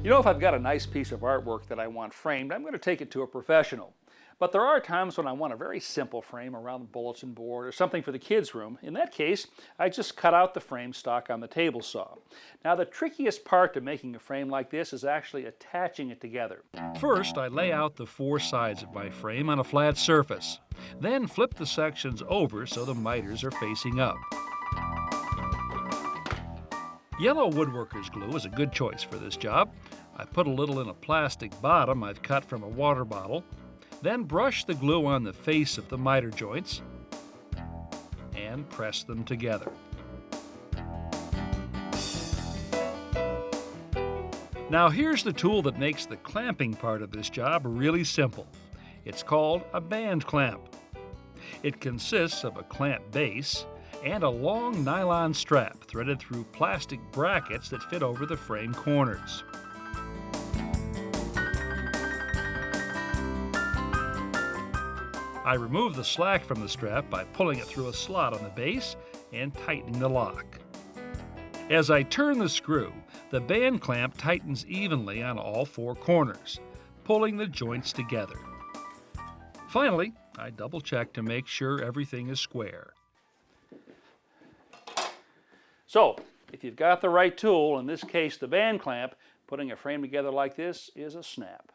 You know, if I've got a nice piece of artwork that I want framed, I'm going to take it to a professional. But there are times when I want a very simple frame around the bulletin board or something for the kids' room. In that case, I just cut out the frame stock on the table saw. Now, the trickiest part to making a frame like this is actually attaching it together. First, I lay out the four sides of my frame on a flat surface. Then flip the sections over so the miters are facing up. Yellow woodworker's glue is a good choice for this job. I put a little in a plastic bottom I've cut from a water bottle, then brush the glue on the face of the miter joints and press them together. Now here's the tool that makes the clamping part of this job really simple. It's called a band clamp. It consists of a clamp base and a long nylon strap threaded through plastic brackets that fit over the frame corners. I remove the slack from the strap by pulling it through a slot on the base and tightening the lock. As I turn the screw, the band clamp tightens evenly on all four corners, pulling the joints together. Finally, I double check to make sure everything is square. So, if you've got the right tool, in this case the band clamp, putting a frame together like this is a snap.